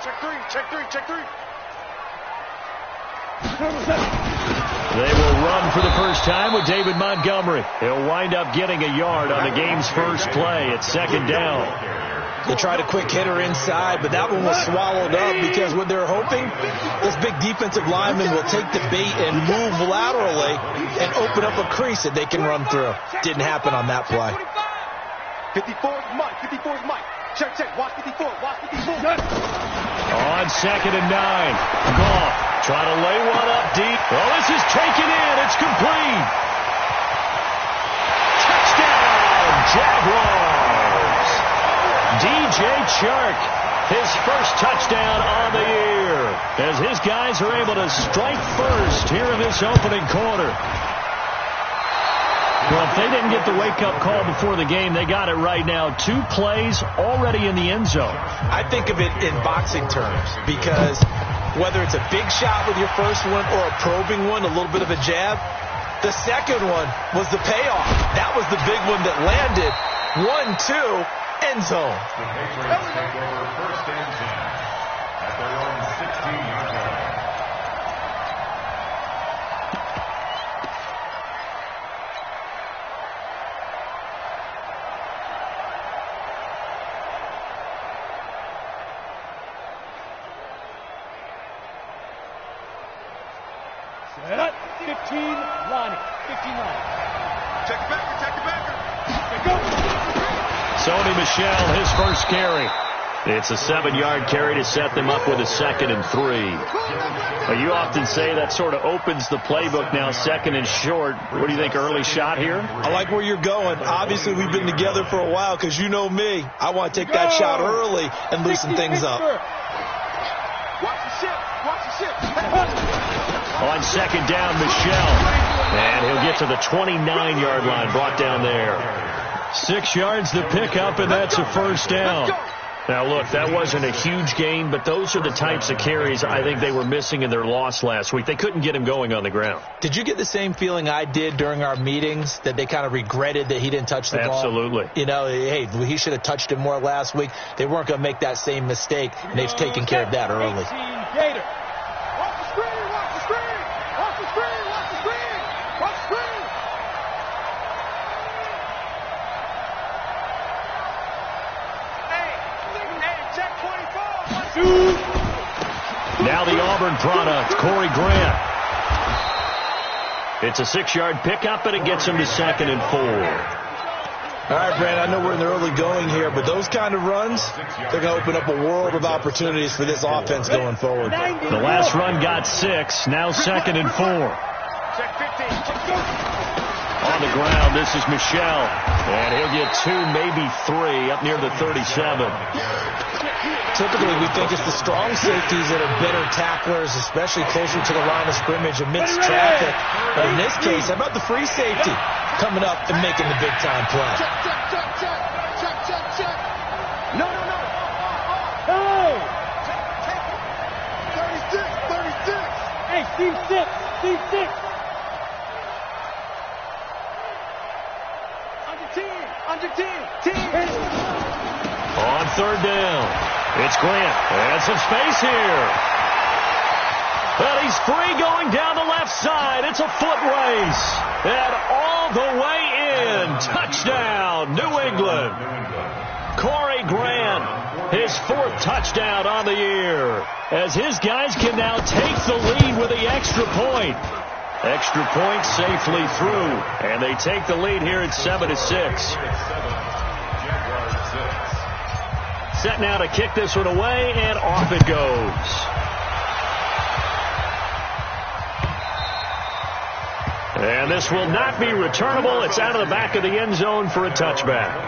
Check three, check three, check three. They will run for the first time with David Montgomery. He'll wind up getting a yard on the game's first play at second down. They tried a quick hitter inside, but that one was swallowed up because what they're hoping, this big defensive lineman will take the bait and move laterally and open up a crease that they can run through. Didn't happen on that play. 54 is Mike, 54 is Mike. Check, check, watch 54, watch 54. On second and 9, Goff trying to lay one up deep. Oh, this is taken in. It's complete. Touchdown, Jaguars. DJ Chark, his first touchdown on the year, as his guys are able to strike first here in this opening quarter. Well, if they didn't get the wake-up call before the game, they got it right now. 2 plays already in the end zone. I think of it in boxing terms because whether it's a big shot with your first one or a probing one, a little bit of a jab, the second one was the payoff. That was the big one that landed. 1-2, end zone. The Patriots take over first and 10 at their own 16-yard line. Set. 15, Lonnie. 15, Lonnie. Check the backer, check the backer. Go. Sony Michel, his first carry. It's a 7-yard carry to set them up with a 2nd and 3. Well, you often say that sort of opens the playbook now, 2nd and short. What do you think, early shot here? I like where you're going. Obviously, we've been together for a while because you know me. I want to take that shot early and loosen things up. Watch the ship, watch the ship. On second down, Michel. And he'll get to the 29-yard line, brought down there. 6 yards to pick up, and that's a first down. Now, look, that wasn't a huge gain, but those are the types of carries I think they were missing in their loss last week. They couldn't get him going on the ground. Did you get the same feeling I did during our meetings, that they kind of regretted that he didn't touch the ball? Absolutely. You know, hey, he should have touched it more last week. They weren't going to make that same mistake, and they've taken care of that early. Gator. Watch the screen, watch the screen. Watch the screen, watch the screen. Watch the screen. Check 24. Now the Auburn product, Corey Grant. It's a 6-yard pickup, and it gets him to 2nd and 4. All right, Brand, I know we're in the early going here, but those kind of runs, they're going to open up a world of opportunities for this offense going forward. The last run got 6, now 2nd and 4. Check 15. On the ground, this is Michel. And he'll get 2, maybe 3, up near the 37. Typically, we think it's the strong safeties that are better tacklers, especially closer to the line of scrimmage amidst traffic. But in this case, how about the free safety coming up and making the big-time play? Check, check, check, check. Check, check, check. No, no, no. Hey! Check. 36, 36. Hey, Steve 6. Steve 6. Under 10. On third down, it's Grant. And some space here. But he's free going down the left side. It's a foot race. And all the way in. Touchdown, New England. Corey Grant, his 4th touchdown on the year, as his guys can now take the lead with the extra point. Extra point safely through, and they take the lead here at 7-6. Set now to kick this one away, and off it goes. And this will not be returnable. It's out of the back of the end zone for a touchback.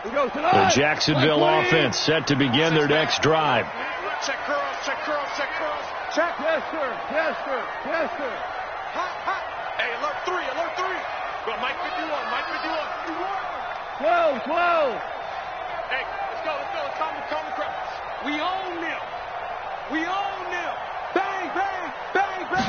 The Jacksonville offense set to begin their next drive. Check curls, check curls, check curls. Check. Yes, sir. Yes, sir. Yes, sir. Hot, hot. Hey, alert 3, alert 3. Go, Mike 51, Mike 51. 12. Hey, let's go. It's time to calm the crowd. We own them. Bang, bang, bang, bang.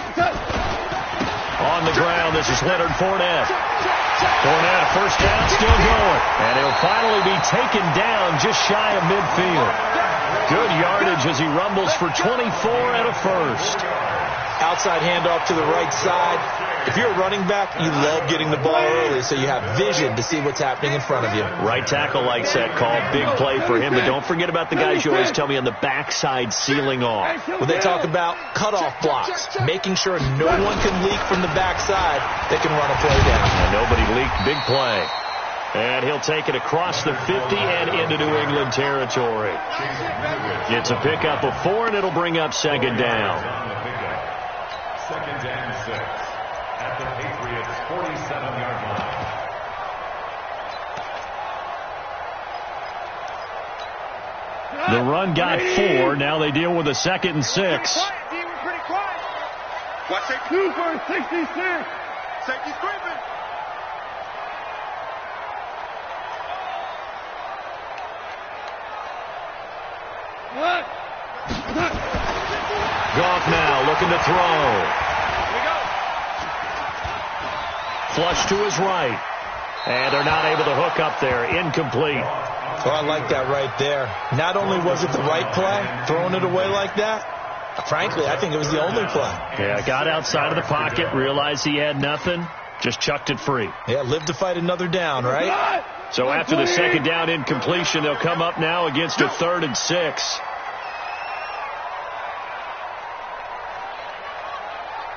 On the ground, this is Leonard Fournette. Fournette, a first down, still going. And he'll finally be taken down just shy of midfield. Good yardage as he rumbles for 24 and a first. Outside handoff to the right side. If you're a running back, you love getting the ball early so you have vision to see what's happening in front of you. Right tackle likes that call. Big play for him. But don't forget about the guys you always tell me on the backside sealing off. When they talk about cutoff blocks, making sure no one can leak from the backside that can run a play down. And nobody leaked. Big play. And he'll take it across the 50 and into New England territory. It's a pickup of 4, and it'll bring up second down. Second and 6 at the Patriots' 47-yard line. The run got 4. Now they deal with a 2nd and 6. Watch it. 2 for 66. Safety scraping. What? Goff now looking to throw. Here we go. Flush to his right. And they're not able to hook up there. Incomplete. Oh, I like that right there. Not only was it the right play, throwing it away like that, frankly, I think it was the only play. Yeah, got outside of the pocket, realized he had nothing, just chucked it free. Yeah, live to fight another down, right? So after the second down incompletion, they'll come up now against a 3rd and 6.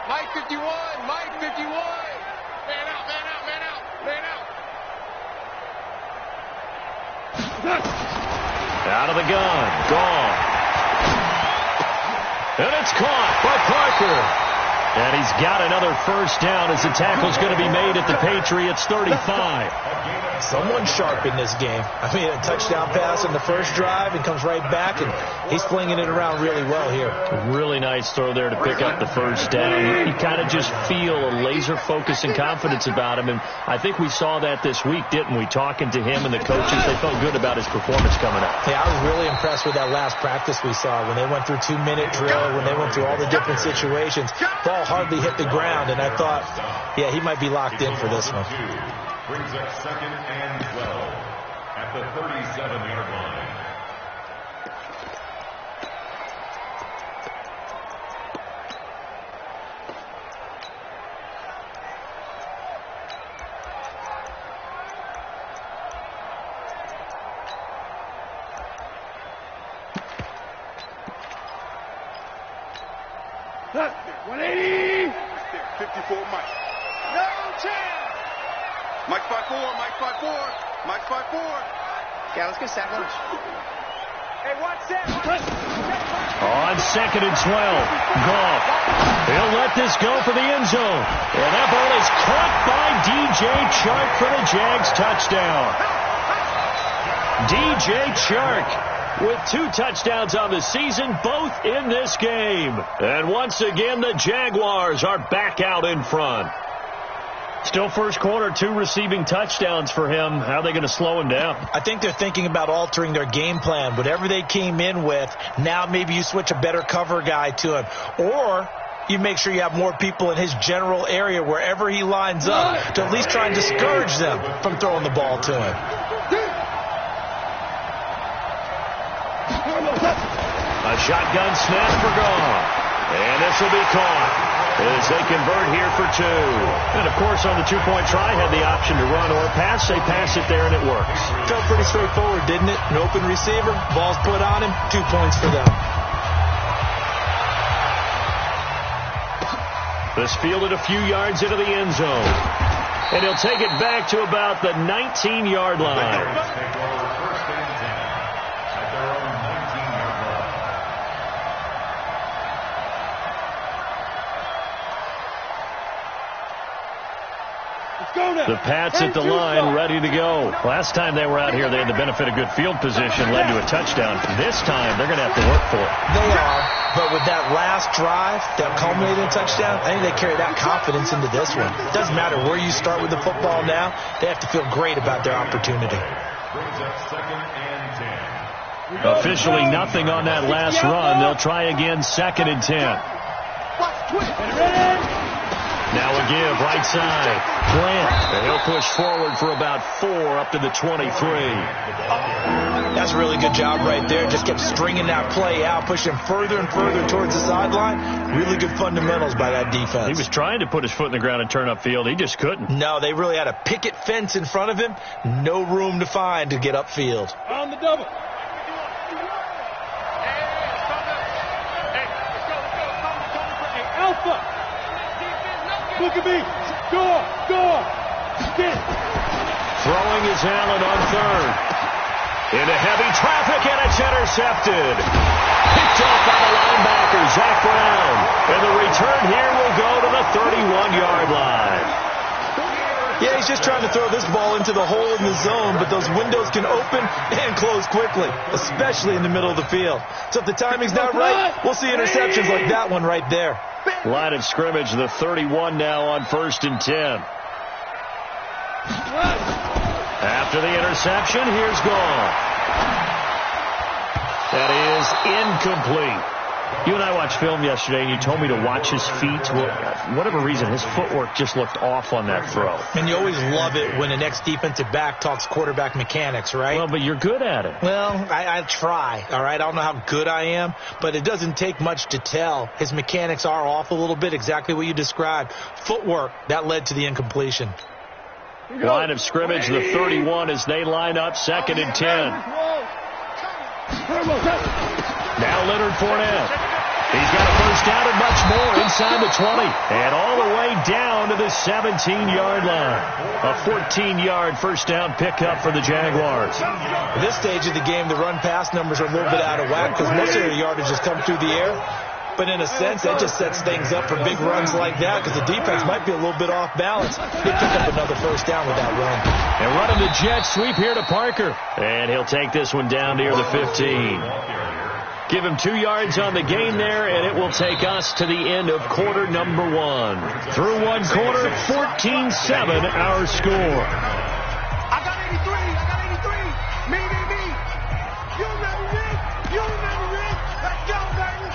Mike 51. Mike 51. Man out, man out, man out, man out. Out of the gun. Gone. And it's caught by Parker. And he's got another first down as the tackle's going to be made at the Patriots' 35. Someone sharp in this game. I mean, a touchdown pass in the first drive and comes right back, and he's flinging it around really well here. Really nice throw there to pick up the first down. You kind of just feel a laser focus and confidence about him, and I think we saw that this week, didn't we? Talking to him and the coaches, they felt good about his performance coming up. Yeah, I was really impressed with that last practice we saw when they went through 2-minute drill, when they went through all the different situations. Ball hardly hit the ground, and I thought, yeah, he might be locked in for this one. Brings up 2nd and 12 at the 37-yard line. Huh, 180. 54 Mike. No chance. Mike 5-4, Mike 5-4, Mike 5-4. Yeah, let's get sack lunch. Hey, watch that. On 2nd and 12, Goff. He'll let this go for the end zone. And that ball is caught by DJ Chark for the Jags touchdown. DJ Chark with 2 touchdowns on the season, both in this game. And once again, the Jaguars are back out in front. Still first quarter, 2 receiving touchdowns for him. How are they going to slow him down? I think they're thinking about altering their game plan. Whatever they came in with, now maybe you switch a better cover guy to him. Or you make sure you have more people in his general area wherever he lines up to at least try and discourage them from throwing the ball to him. A shotgun snap for Goff. And this will be caught as they convert here for 2. And, of course, on the 2-point try, had the option to run or pass. They pass it there, and it works. Felt pretty straightforward, didn't it? An open receiver, ball's put on him, 2 points for them. This fielded a few yards into the end zone. And he'll take it back to about the 19-yard line. The Pats at the line, ready to go. Last time they were out here, they had the benefit of good field position, led to a touchdown. This time, they're going to have to work for it. They are, but with that last drive that culminated in a touchdown, I think they carry that confidence into this one. It doesn't matter where you start with the football now. They have to feel great about their opportunity. Brings up 2nd and 10. Officially nothing on that last run. They'll try again, 2nd and 10. Now a give, right side. Grant, and he'll push forward for about 4 up to the 23. That's a really good job right there. Just kept stringing that play out, pushing further and further towards the sideline. Really good fundamentals by that defense. He was trying to put his foot in the ground and turn upfield. He just couldn't. No, they really had a picket fence in front of him. No room to find to get upfield. On the double. Alpha. Look at me. Go. Get. Throwing is Allen on third. Into heavy traffic, and it's intercepted. Picked off by the linebacker, Zach Brown. And the return here will go to the 31-yard line. Yeah, he's just trying to throw this ball into the hole in the zone, but those windows can open and close quickly, especially in the middle of the field. So if the timing's not right, we'll see interceptions like that one right there. Line of scrimmage, the 31 now on 1st and 10. After the interception, here's Gall. That is incomplete. You and I watched film yesterday, and you told me to watch his feet. Well, whatever reason, his footwork just looked off on that throw. And you always love it when the next defensive back talks quarterback mechanics, right? Well, but you're good at it. Well, I try, all right? I don't know how good I am, but it doesn't take much to tell. His mechanics are off a little bit, exactly what you described. Footwork, that led to the incompletion. Line of scrimmage, the 31 as they line up 2nd and 10. Now Leonard Fournette. He's got a first down and much more inside the 20. And all the way down to the 17-yard line. A 14-yard first down pickup for the Jaguars. At this stage of the game, the run-pass numbers are a little bit out of whack because most of their yardage has come through the air. But in a sense, that just sets things up for big runs like that because the defense might be a little bit off balance. They pick up another first down with that run. And running the jet sweep here to Parker. And he'll take this one down near the 15. Give him 2 yards on the gain there, and it will take us to the end of quarter number 1. Through one quarter, 14-7 our score. I got 83. Me. You remember it. Let's go, baby.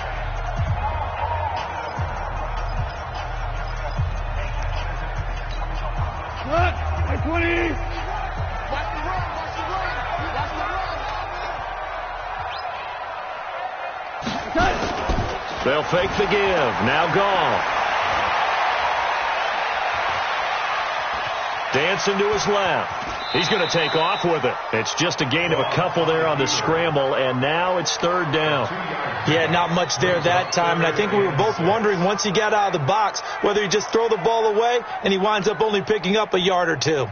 Good. At 20. Watch the run. They'll fake the give. Now Gall. Dancing to his left. He's going to take off with it. It's just a gain of a couple there on the scramble, and now it's 3rd down. Yeah, not much there that time, and I think we were both wondering once he got out of the box whether he'd just throw the ball away, and he winds up only picking up a yard or 2.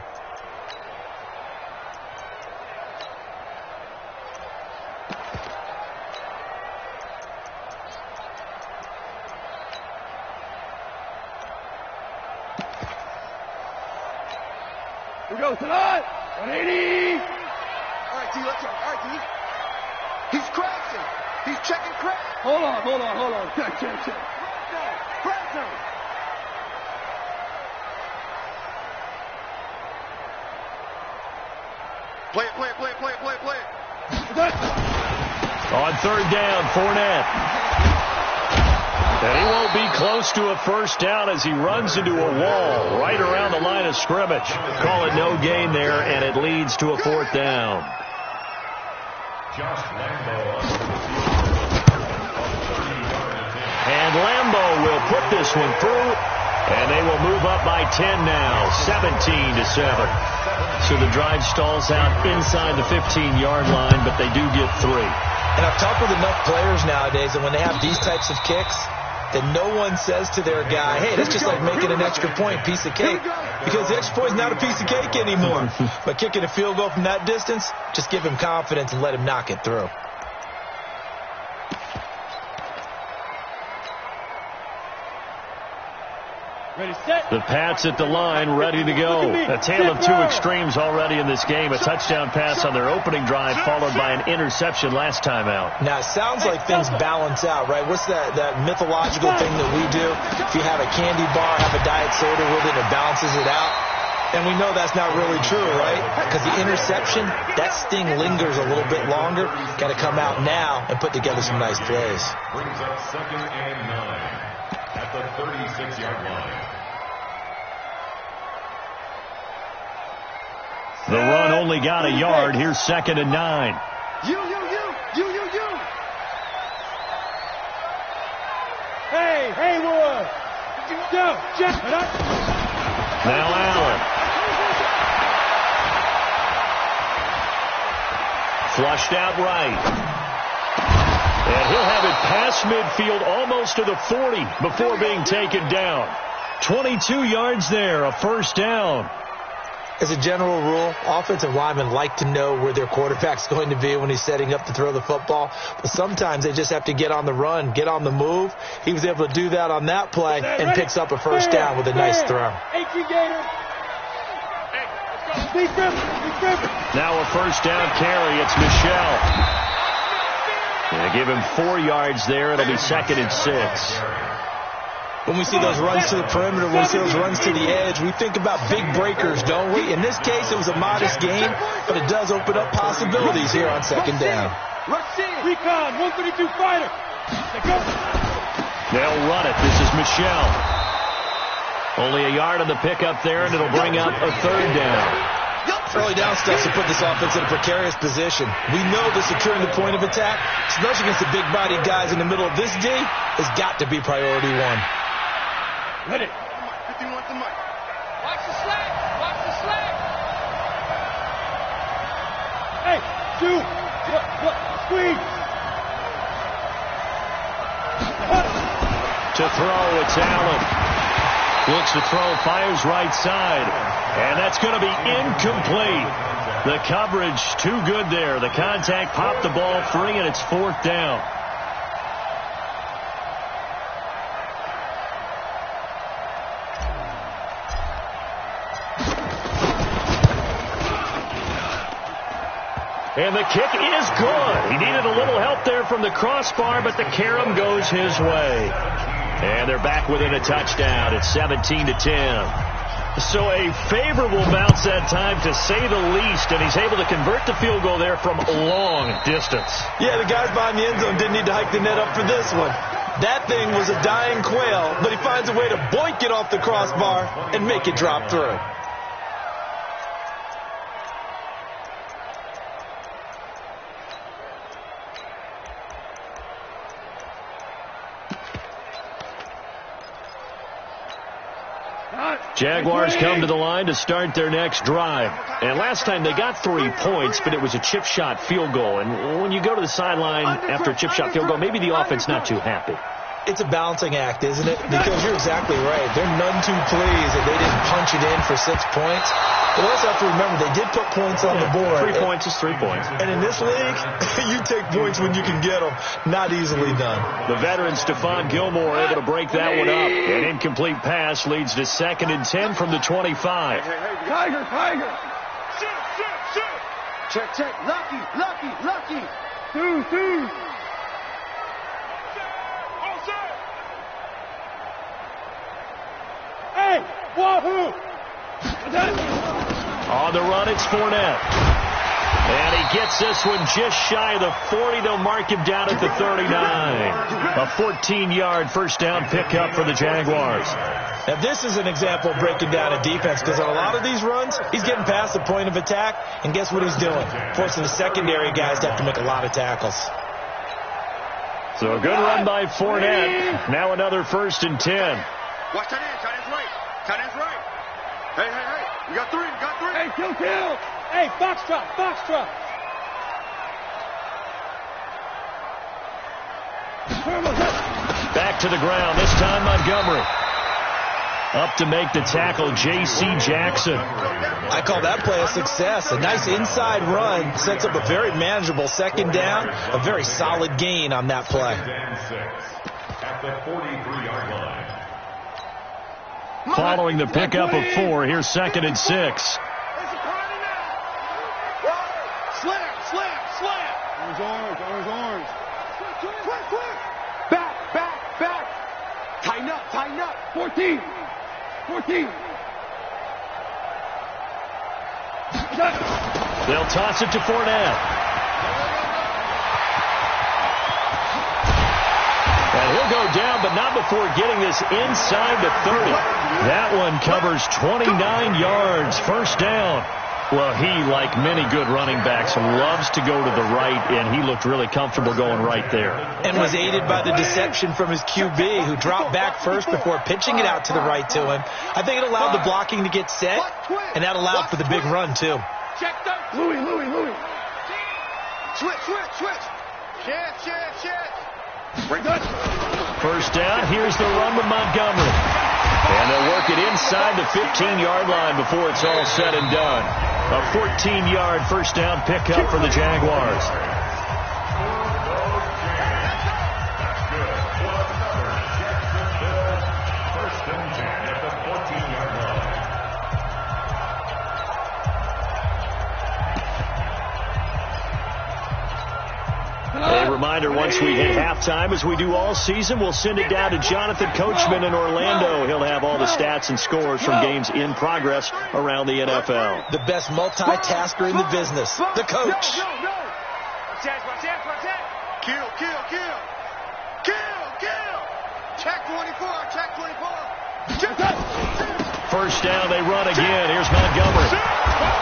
We go tonight. 180. All right, D, let's go. All right, D. He's crashing. He's checking crash. Hold on. Check. Press him. Play it. On 3rd down, Fournette. And he won't be close to a first down as he runs into a wall right around the line of scrimmage. Call it no gain there, and it leads to a 4th down. And Lambo will put this one through, and they will move up by 10 now, 17-7. So the drive stalls out inside the 15-yard line, but they do get 3. And I've talked with enough players nowadays that when they have these types of kicks, that no one says to their guy, hey, that's just like making an extra point, piece of cake. Because the extra point is not a piece of cake anymore. But kicking a field goal from that distance, just give him confidence and let him knock it through. Ready, set. The Pats at the line, ready to go. A tale of 2 extremes already in this game. A touchdown pass on their opening drive, followed by an interception last time out. Now, it sounds like things balance out, right? What's that mythological thing that we do? If you have a candy bar, have a diet soda with it, it balances it out. And we know that's not really true, right? Because the interception, that sting lingers a little bit longer. Got to come out now and put together some nice plays. Brings up 2nd and 9 at the 36-yard line. The run only got a yard. Here's 2nd and 9. You. Hey, Haywood. Go, Jeff. Now Allen. Flushed out right. And he'll have it past midfield almost to the 40 before being taken down. 22 yards there, a first down. As a general rule, offensive linemen like to know where their quarterback's going to be when he's setting up to throw the football. But sometimes they just have to get on the run, get on the move. He was able to do that on that play and picks up a first down with a nice throw. Now a first down carry. It's Michelle. They give him 4 yards there. It'll be 2nd and 6. When we see those runs to the perimeter, when we see those runs to the edge, we think about big breakers, don't we? In this case, it was a modest gain, but it does open up possibilities here on 2nd down. Recon, 132 fighter. They'll run it. This is Michelle. Only a yard on the pickup there, and it'll bring up a 3rd down. Early down steps to put this offense in a precarious position. We know that securing the point of attack, especially against the big-bodied guys in the middle of this D, has got to be priority 1. Hit it. 51 to Mike. Watch the slack. Hey, 2. Squeeze. To throw, it's Allen. Looks to throw, fires right side. And that's going to be incomplete. The coverage too good there. The contact popped the ball free, and it's 4th down. And the kick is good. He needed a little help there from the crossbar, but the carom goes his way. And they're back within a touchdown. It's 17-10. So a favorable bounce that time, to say the least, and he's able to convert the field goal there from a long distance. Yeah, the guys behind the end zone didn't need to hike the net up for this one. That thing was a dying quail, but he finds a way to boink it off the crossbar and make it drop through. Jaguars come to the line to start their next drive. And last time they got 3 points, but it was a chip shot field goal. And when you go to the sideline after a chip shot field goal, maybe the offense not too happy. It's a balancing act, isn't it? Because you're exactly right. They're none too pleased that they didn't punch it in for 6 points. But also have to remember, they did put points on the board. 3 points is 3 points. And in this league, you take points when you can get them. Not easily done. The veteran Stephon Gilmore able to break that one up. An incomplete pass leads to 2nd and 10 from the 25. Tiger. Shoot. Check. Lucky. 2. Hey, wahoo! On the run, it's Fournette. And he gets this one just shy of the 40. They'll mark him down at the 39. A 14-yard first down pickup for the Jaguars. Now, this is an example of breaking down a defense, because on a lot of these runs, he's getting past the point of attack, and guess what he's doing? Forcing the secondary guys to have to make a lot of tackles. So a good run by Fournette. Now another 1st and 10. Watch tight end. Tight end's right. Hey. We got 3. Hey, kill. Hey, Foxtrot. Back to the ground. This time Montgomery. Up to make the tackle, J.C. Jackson. I call that play a success. A nice inside run sets up a very manageable 2nd down. A very solid gain on that play. At the 43-yard line. Following the pickup of 4, here's 2nd and 6. Slam. Orange. Back. Tighten up. 14. They'll toss it to Fournette. And he'll go down, but not before getting this inside the 30. That one covers 29 yards. First down. Well, he, like many good running backs, loves to go to the right, and he looked really comfortable going right there. And was aided by the deception from his QB, who dropped back first before pitching it out to the right to him. I think it allowed the blocking to get set, and that allowed for the big run, too. Check that. Louis. Switch. Check. We're good. First down, here's the run with Montgomery. And they'll work it inside the 15-yard line before it's all said and done. A 14-yard first down pickup for the Jaguars. A reminder, once we hit halftime, as we do all season, we'll send it down to Jonathan Coachman in Orlando. He'll have all the stats and scores from games in progress around the NFL. The best multitasker in the business, the coach. Kill. Check 24. First down, they run again. Here's Montgomery.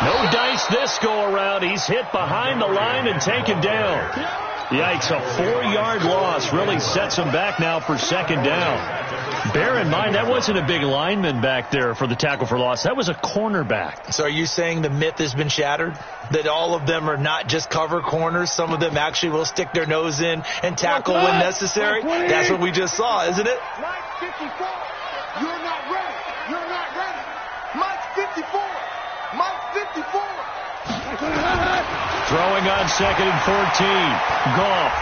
No dice this go around. He's hit behind the line and taken down. Yikes, a 4-yard loss really sets him back now for second down. Bear in mind, that wasn't a big lineman back there for the tackle for loss. That was a cornerback. So are you saying the myth has been shattered? That all of them are not just cover corners? Some of them actually will stick their nose in and tackle when necessary? That's what we just saw, isn't it? Mike 54. You're not ready. Mike 54. Throwing on second and 14. Goff.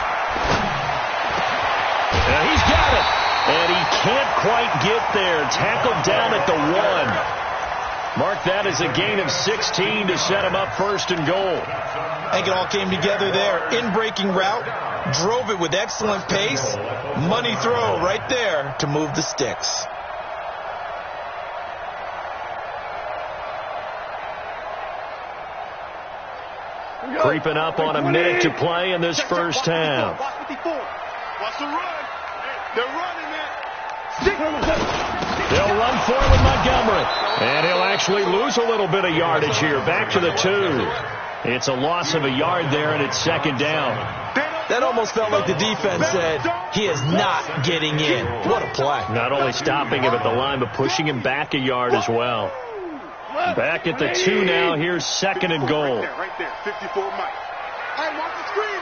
And he's got it. And he can't quite get there. Tackled down at the 1. Mark that as a gain of 16 to set him up first and goal. I think it all came together there. In-breaking route. Drove it with excellent pace. Money throw right there to move the sticks. Creeping up on a minute to play in this first half. Watch the run. They're running it. They'll run for it with Montgomery. And he'll actually lose a little bit of yardage here. Back to the 2. It's a loss of a yard there, and it's second down. That almost felt like the defense said, he is not getting in. What a play. Not only stopping him at the line, but pushing him back a yard as well. Back at the 2 now. Here's second and goal. Right there. 54 Mike. Hey, watch the screen.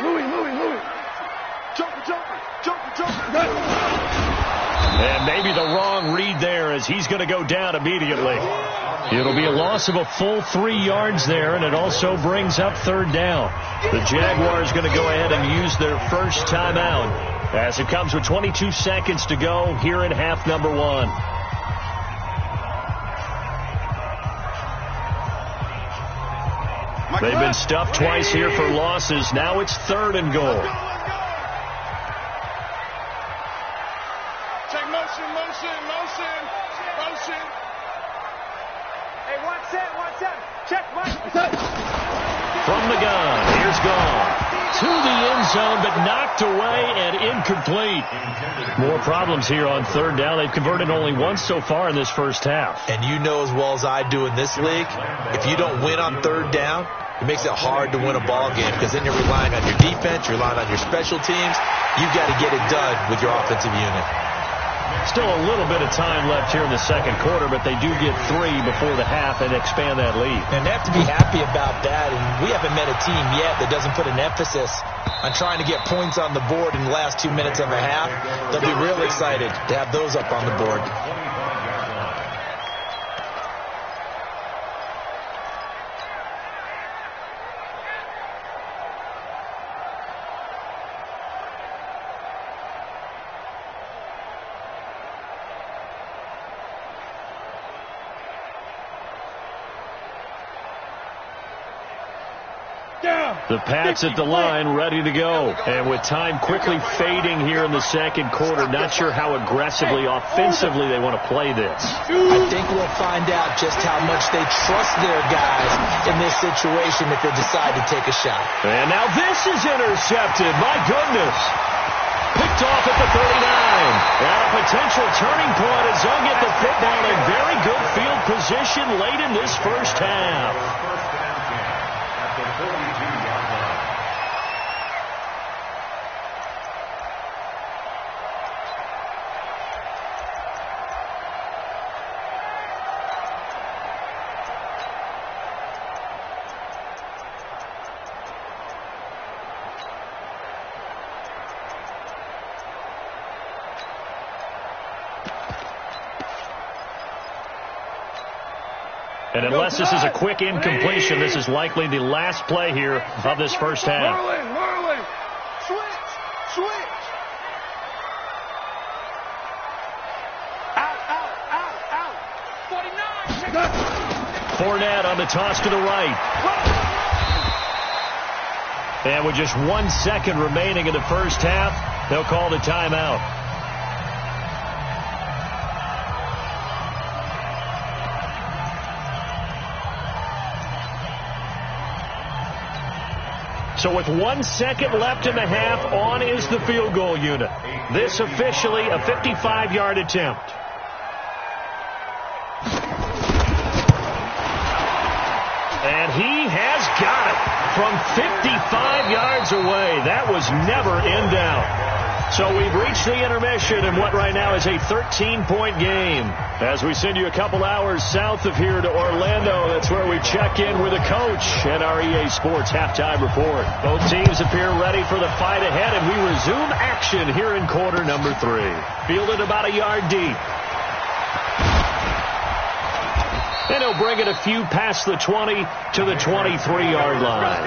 Louis. Jumper. And maybe the wrong read there, as he's going to go down immediately. It'll be a loss of a full 3 yards there, and it also brings up third down. The Jaguars going to go ahead and use their first timeout as it comes with 22 seconds to go here in half number 1. They've been stuffed twice here for losses. Now it's third and goal. Check motion. Hey, watch that. Check, Mike. From the gun, here's Goff. To the end zone, but knocked away and incomplete. More problems here on third down. They've converted only once so far in this first half. And you know as well as I do in this league, if you don't win on third down, it makes it hard to win a ball game because then you're relying on your defense, you're relying on your special teams. You've got to get it done with your offensive unit. Still a little bit of time left here in the second quarter, but they do get 3 before the half and expand that lead. And they have to be happy about that. And we haven't met a team yet that doesn't put an emphasis on trying to get points on the board in the last 2 minutes of a half. They'll be real excited to have those up on the board. The Pats at the line, ready to go. And with time quickly fading here in the second quarter, not sure how aggressively, offensively they want to play this. I think we'll find out just how much they trust their guys in this situation if they decide to take a shot. And now this is intercepted. My goodness. Picked picked off at the 39. And a potential turning point as they'll get the football in very good field position late in this first half. First and 10 at the 42-yard line. And unless this is a quick incompletion, this is likely the last play here of this first half. Merlin. Switch. Out. 49. Fournette on the toss to the right. And with just 1 second remaining in the first half, they'll call the timeout. So with 1 second left in the half, on is the field goal unit. This officially a 55-yard attempt. And he has got it from 55 yards away. That was never in doubt. So we've reached the intermission in what right now is a 13-point game. As we send you a couple hours south of here to Orlando, that's where we check in with the coach and our EA Sports halftime report. Both teams appear ready for the fight ahead, and we resume action here in quarter number 3. Fielded about a yard deep. And he'll bring it a few past the 20 to the 23-yard line.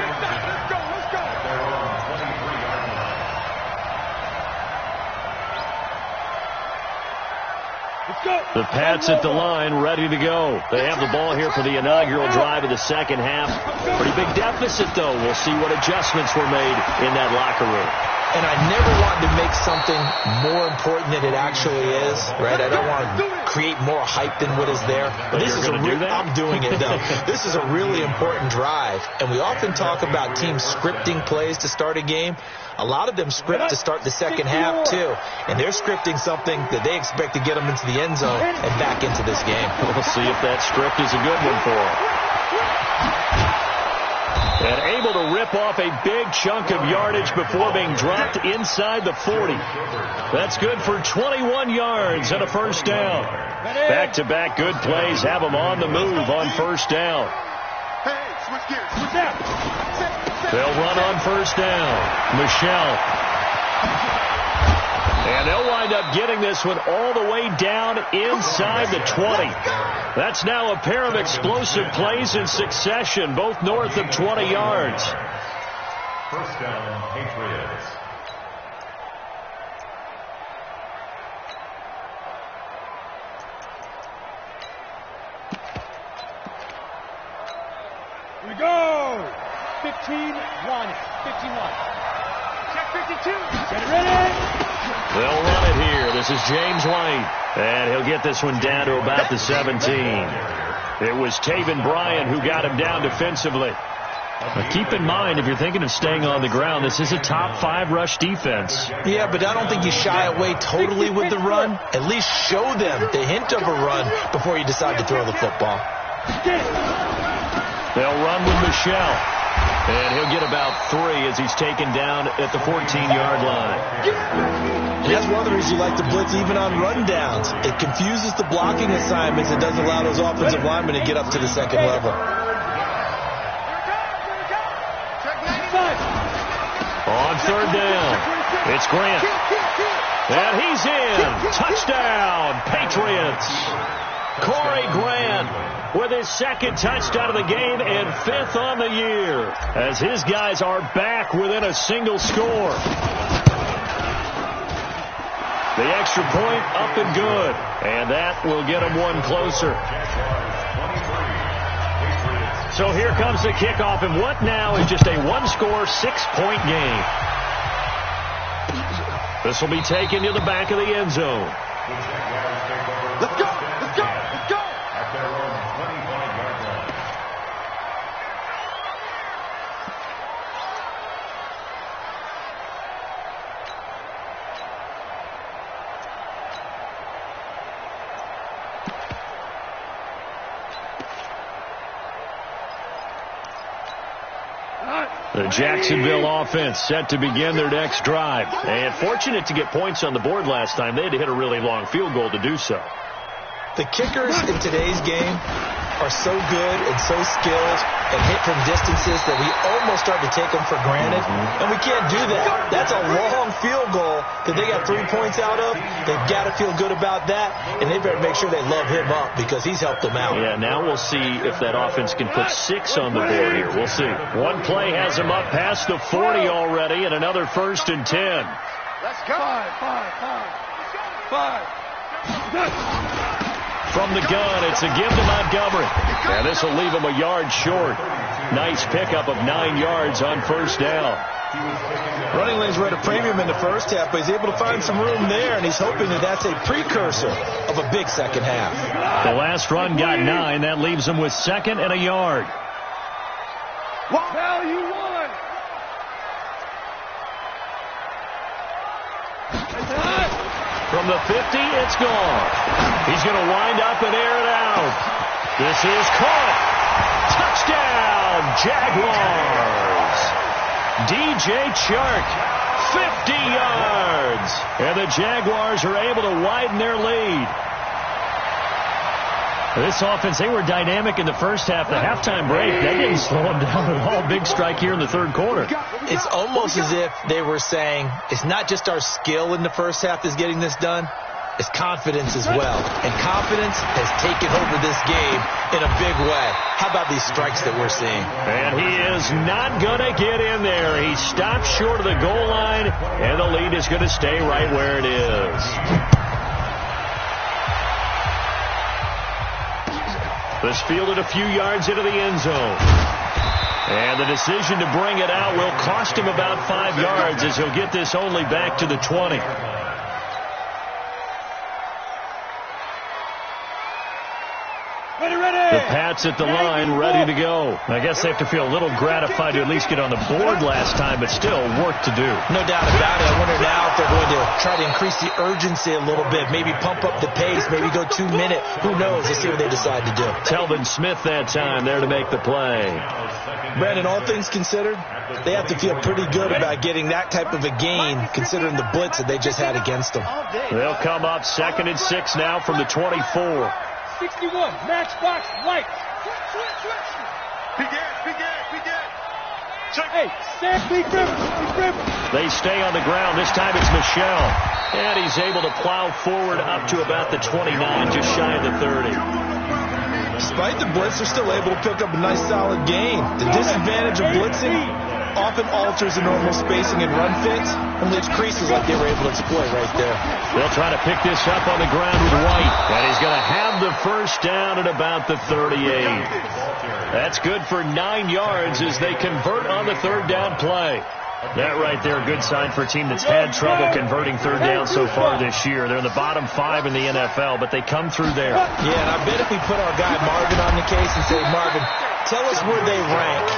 The Pats at the line, ready to go. They have the ball here for the inaugural drive of the second half. Pretty big deficit, though. We'll see what adjustments were made in that locker room. And I never wanted to make something more important than it actually is, right? I don't want to create more hype than what is there. But this is I'm doing it, though. This is a really important drive. And we often talk about teams scripting plays to start a game. A lot of them script to start the second half, too. And they're scripting something that they expect to get them into the end zone and back into this game. We'll see if that script is a good one for them. And able to rip off a big chunk of yardage before being dropped inside the 40. That's good for 21 yards and a first down. Back-to-back good plays have them on the move on first down. They'll run on first down. Michelle. And they'll wind up getting this one all the way down inside the 20. That's now a pair of explosive plays in succession, both north of 20 yards. First down, Patriots. Here we go. 15-1. Check 52. Get ready. They'll run it here. This is James White. And he'll get this one down to about the 17. It was Taven Bryan who got him down defensively. Now keep in mind, if you're thinking of staying on the ground, this is a top 5 rush defense. Yeah, but I don't think you shy away totally with the run. At least show them the hint of a run before you decide to throw the football. They'll run with Michelle. And he'll get about 3 as he's taken down at the 14-yard line. And that's one of the reasons you like to blitz even on rundowns. It confuses the blocking assignments. It doesn't allow those offensive linemen to get up to the second level. On third down, it's Grant. And he's in. Touchdown, Patriots. Corey Grant with his second touchdown of the game and 5th on the year as his guys are back within a single score. The extra point up and good, and that will get them one closer. So here comes the kickoff, and what now is just a one-score, 6-point game. This will be taken to the back of the end zone. Let's go! Let's go! Let's go! At their own 25-yard line. The Jacksonville offense set to begin their next drive. And fortunate to get points on the board last time. They had to hit a really long field goal to do so. The kickers in today's game are so good and so skilled and hit from distances that we almost start to take them for granted. And we can't do that. That's a long field goal that they got 3 points out of. They've got to feel good about that, and they better make sure they love him up because he's helped them out. Yeah, now we'll see if that offense can put 6 on the board here. We'll see. One play has them up past the 40 already, and another 1st and 10. Let's go. Five. From the gun, it's a give to Montgomery. And this will leave him a yard short. Nice pickup of 9 yards on 1st down. Running lanes were at a premium in the first half, but he's able to find some room there, and he's hoping that that's a precursor of a big second half. The last run got 9. That leaves him with 2nd and a yard. Value 1. From the 50, it's gone. He's going to wind up and air it out. This is caught. Touchdown, Jaguars. DJ Chark, 50 yards. And the Jaguars are able to widen their lead. This offense, they were dynamic in the first half. The halftime break, that didn't slow them down at all. Big strike here in the 3rd quarter. It's almost as if they were saying, it's not just our skill in the first half that's getting this done, it's confidence as well. And confidence has taken over this game in a big way. How about these strikes that we're seeing? And he is not going to get in there. He stopped short of the goal line, and the lead is going to stay right where it is. This fielded a few yards into the end zone. And the decision to bring it out will cost him about 5 yards as he'll get this only back to the 20. The Pats at the line, ready to go. I guess they have to feel a little gratified to at least get on the board last time, but still work to do. No doubt about it. I wonder now if they're going to try to increase the urgency a little bit, maybe pump up the pace, maybe go 2 minute. Who knows? Let's see what they decide to do. Telvin Smith that time there to make the play. Brandon, all things considered, they have to feel pretty good about getting that type of a gain considering the blitz that they just had against them. They'll come up 2nd and 6 now from the 24. 61, match box, right. Hey, stand, big river. They stay on the ground. This time it's Michelle. And he's able to plow forward up to about the 29, just shy of the 30. Despite the blitz, they're still able to pick up a nice solid gain. The disadvantage of blitzing often alters the normal spacing and run fits and leaves creases like they were able to exploit right there. They'll try to pick this up on the ground with White. And he's going to have the 1st down at about the 38. That's good for 9 yards as they convert on the 3rd down play. That right there, a good sign for a team that's had trouble converting 3rd down so far this year. They're in the bottom 5 in the NFL, but they come through there. Yeah, and I bet if we put our guy Marvin on the case and say, Marvin, tell us where they rank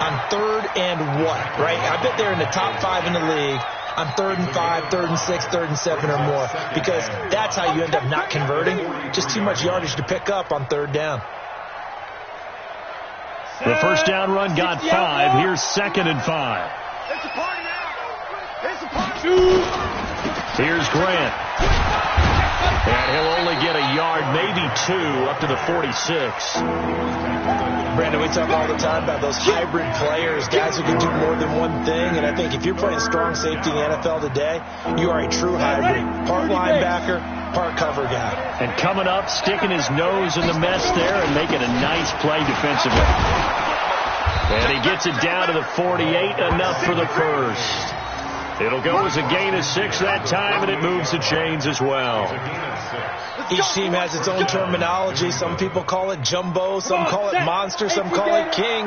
on 3rd and what, right? I bet they're in the top 5 in the league on 3rd and 5, 3rd and 6, 3rd and 7 or more, because that's how you end up not converting. Just too much yardage to pick up on 3rd down. The 1st down run got 5. Here's 2nd and 5. It's a party now. It's a party. Here's Grant. And he'll only get a yard, maybe 2, up to the 46. Brandon, we talk all the time about those hybrid players, guys who can do more than one thing. And I think if you're playing strong safety in the NFL today, you are a true hybrid. Part linebacker, part cover guy. And coming up, sticking his nose in the mess there and making a nice play defensively. And he gets it down to the 48, enough for the 1st. It'll go as a gain of 6 that time, and it moves the chains as well. Each team has its own terminology. Some people call it jumbo, some call it monster, some call it king.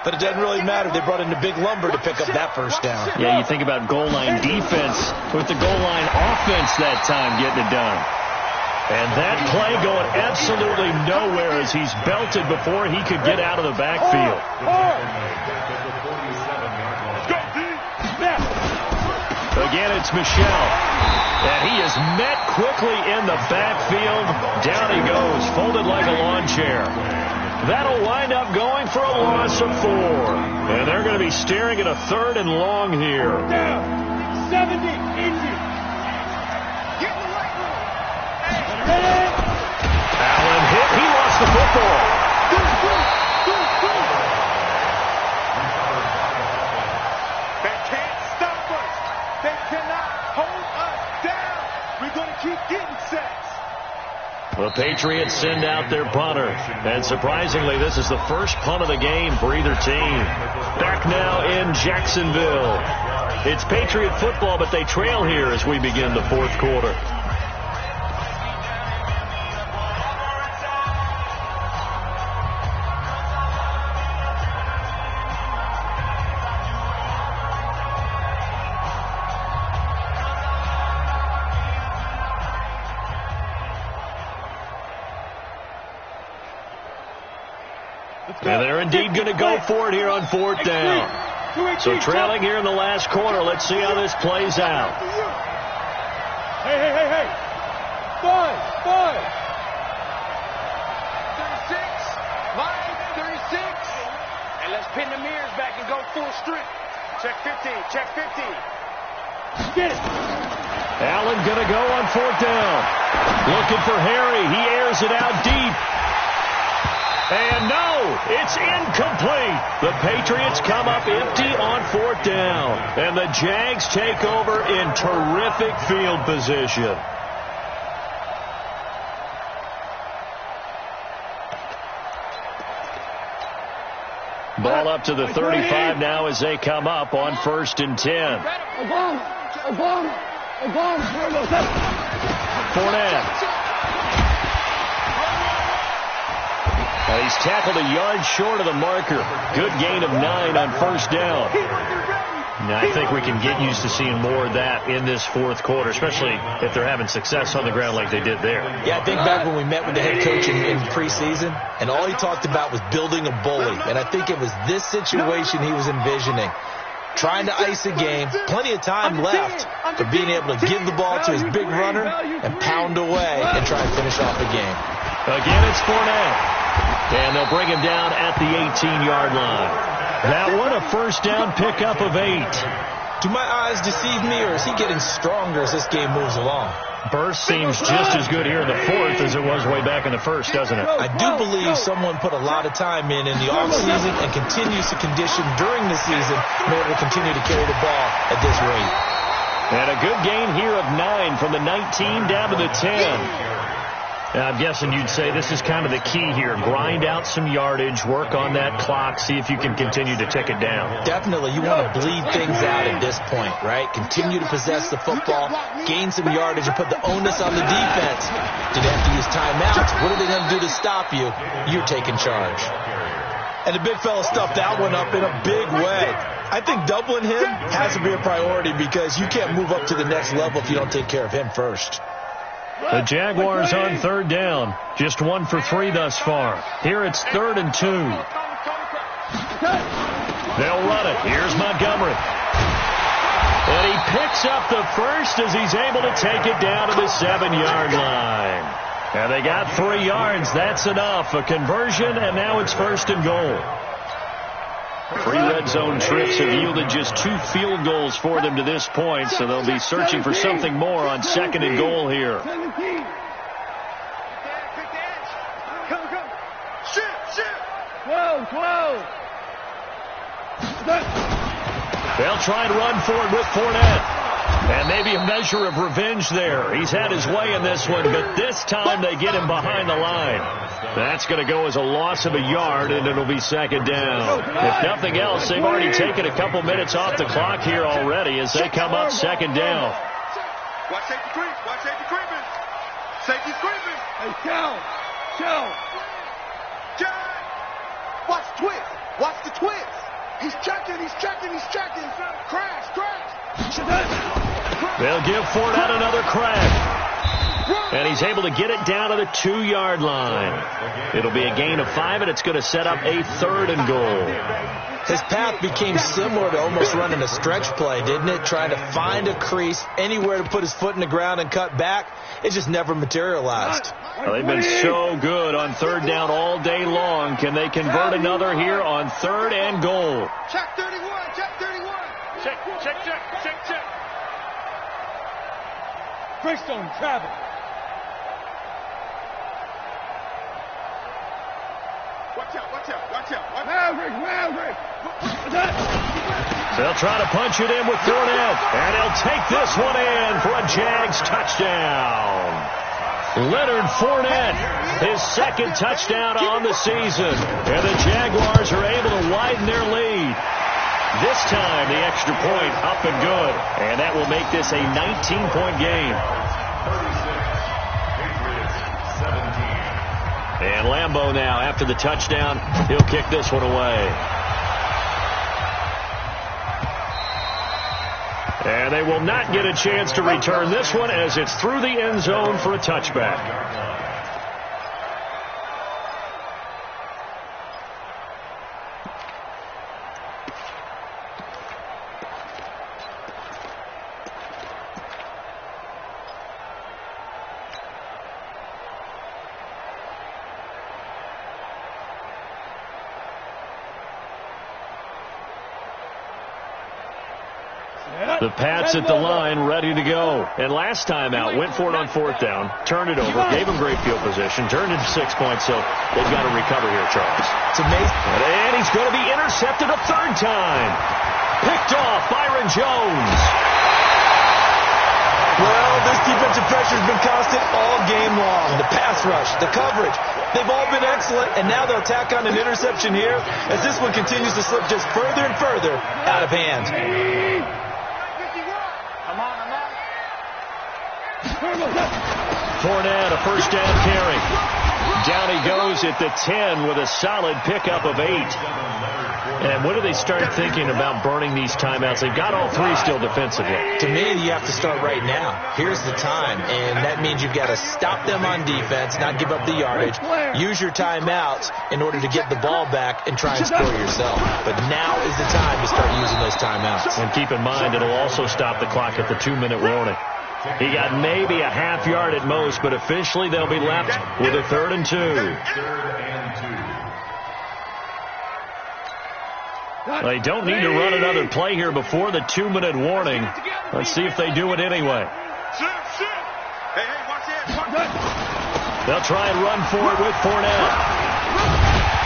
But it doesn't really matter. They brought in the big lumber to pick up that 1st down. Yeah, you think about goal line defense with the goal line offense that time getting it done. And that play going absolutely nowhere as he's belted before he could get out of the backfield. Again, it's Michelle. And he is met quickly in the backfield. Down he goes, folded like a lawn chair. That'll wind up going for a loss of 4. And they're going to be staring at a 3rd and long here. Down. 70, easy. Get in the right room. Hey. Allen hit. He lost the football. They can't stop us. They cannot hold us down. We're going to keep getting sacks. The Patriots send out their punter. And surprisingly, this is the first punt of the game for either team. Back now in Jacksonville. It's Patriot football, but they trail here as we begin the 4th quarter. And they're indeed going to go for it here on 4th down. So trailing here in the last quarter. Let's see how this plays out. Hey. 5. 36. Line 36. And let's pin the mirrors back and go full strength. Check 15. Check 15. Get it. Allen going to go on 4th down. Looking for Harry. He airs it out deep. And no, it's incomplete. The Patriots come up empty on 4th down. And the Jags take over in terrific field position. Ball up to the 35 now as they come up on 1st and 10. Fournette. He's tackled a yard short of the marker. Good gain of 9 on 1st down. Now, I think we can get used to seeing more of that in this 4th quarter, especially if they're having success on the ground like they did there. Yeah, I think back when we met with the head coach in preseason, and all he talked about was building a bully. And I think it was this situation he was envisioning. Trying to ice a game, plenty of time left, but being able to give the ball to his big runner and pound away and try and finish off the game. Again, it's Fournette. And they'll bring him down at the 18-yard line. That one, a 1st down pickup of 8. Do my eyes deceive me, or is he getting stronger as this game moves along? Burst seems just as good here in the 4th as it was way back in the 1st, doesn't it? I do believe someone put a lot of time in the offseason and continues to condition during the season in order to continue to carry the ball at this rate. And a good gain here of 9 from the 19 down to the 10. I'm guessing you'd say this is kind of the key here. Grind out some yardage, work on that clock, see if you can continue to tick it down. Definitely. You want to bleed things out at this point, right? Continue to possess the football, gain some yardage, and put the onus on the defense. Do they have to use timeouts? What are they going to do to stop you? You're taking charge. And the big fella stuffed that one up in a big way. I think doubling him has to be a priority because you can't move up to the next level if you don't take care of him first. The Jaguars on 3rd down. Just 1 for 3 thus far. Here it's 3rd and 2. They'll run it. Here's Montgomery. And he picks up the first as he's able to take it down to the 7-yard line. And they got 3 yards. That's enough. A conversion, and now it's 1st and goal. 3 red zone trips have yielded just 2 field goals for them to this point, so they'll be searching for something more on 2nd and goal here. They'll try and run for it with Fournette. And maybe a measure of revenge there. He's had his way in this one, but this time they get him behind the line. That's going to go as a loss of a yard, and it'll be 2nd down. If nothing else, they've already taken a couple minutes off the clock here already as they come up 2nd down. Watch safety creep. Watch safety creeping. Safety's creeping. Hey, Cal. Watch the twist. Watch the twist. He's checking. Crash. They'll give Fournette another crack. And he's able to get it down to the 2-yard line. It'll be a gain of 5, and it's going to set up a 3rd and goal. His path became similar to almost running a stretch play, didn't it? Trying to find a crease, anywhere to put his foot in the ground and cut back. It just never materialized. Well, they've been so good on 3rd down all day long. Can they convert another here on 3rd and goal? Check 31, check 31. Check. Freestone, travel. Watch out. Maverick. They'll try to punch it in with Fournette, and he'll take this one in for a Jags touchdown. Leonard Fournette, his 2nd touchdown on the season, and the Jaguars are able to widen their lead. This time, the extra point up and good, and that will make this a 19-point game. 36, 17. And Lambeau now, after the touchdown, he'll kick this one away. And they will not get a chance to return this one as it's through the end zone for a touchback. The Pats at the line, ready to go. And last time out, went for it on 4th down, turned it over, gave him great field position, turned into 6 points, so they've got to recover here, Charles. It's amazing. And he's going to be intercepted a 3rd time. Picked off Byron Jones. Well, this defensive pressure has been constant all game long. The pass rush, the coverage, they've all been excellent, and now they'll tack on an interception here as this one continues to slip just further and further out of hand. Fournette, a 1st down carry. Down he goes at the 10 with a solid pickup of 8. And when do they start thinking about burning these timeouts? They've got all 3 still defensively. To me, you have to start right now. Here's the time, and that means you've got to stop them on defense, not give up the yardage. Use your timeouts in order to get the ball back and try and score yourself. But now is the time to start using those timeouts. And keep in mind, it'll also stop the clock at the 2-minute warning. He got maybe a half yard at most, but officially they'll be left with a 3rd and 2. They don't need to run another play here before the 2-minute warning. Let's see if they do it anyway. Hey, watch it. They'll try and run for it with Fournette.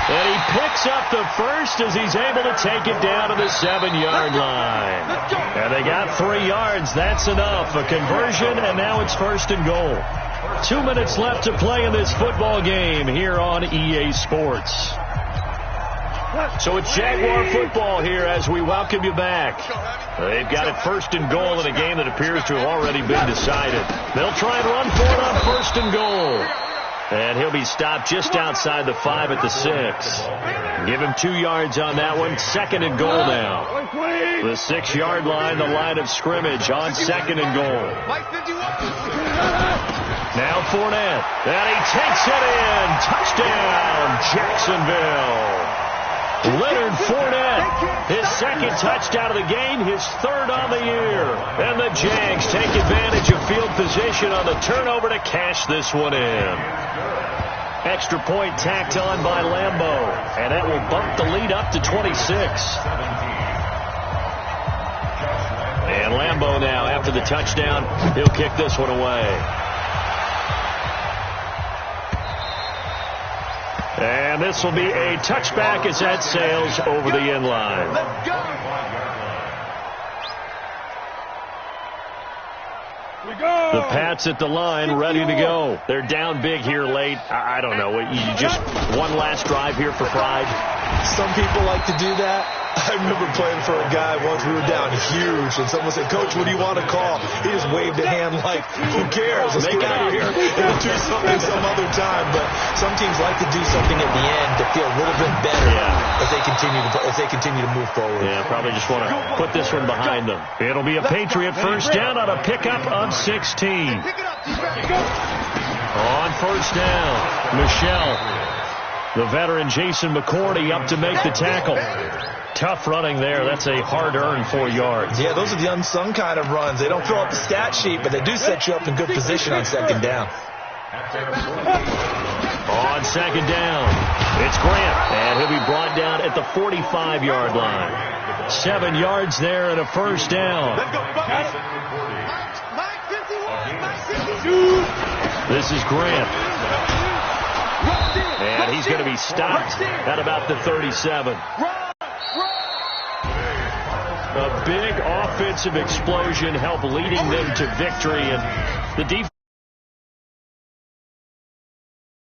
And he picks up the 1st as he's able to take it down to the 7-yard line. And they got 3 yards. That's enough. A conversion, and now it's 1st and goal. 2 minutes left to play in this football game here on EA Sports. So it's Jaguar football here as we welcome you back. They've got it 1st and goal in a game that appears to have already been decided. They'll try and run for it on 1st and goal. And he'll be stopped just outside the 5 at the 6. Give him 2 yards on that one. 2nd and goal now. The 6-yard line, the line of scrimmage on 2nd and goal. Now Fournette. And he takes it in. Touchdown, Jacksonville. Leonard Fournette, his 2nd touchdown of the game, his 3rd on the year. And the Jags take advantage of field position on the turnover to cash this one in. Extra point tacked on by Lambeau, and that will bump the lead up to 26. And Lambeau now, after the touchdown, he'll kick this one away. And this will be a touchback as that sails over the end line. The Pats at the line, ready to go. They're down big here late. I don't know. You just one last drive here for pride. Some people like to do that. I remember playing for a guy once. We were down huge, and someone said, "Coach, what do you want to call?" He just waved a hand like, "Who cares? Let's get out of here. We'll do something some other time." But some teams like to do something at the end to feel a little bit better as they continue to move forward. Yeah, probably just want to put this one behind them. It'll be a Patriot first down on a pickup of 16. On first down, Michelle. The veteran Jason McCourty up to make the tackle. Tough running there. That's a hard-earned 4 yards. Yeah, those are the unsung kind of runs. They don't fill up the stat sheet, but they do set you up in good position on second down. On second down, it's Grant, and he'll be brought down at the 45-yard line. 7 yards there and a first down. This is Grant. And he's going to be stopped at about the 37. A big offensive explosion helped leading them to victory, and the defense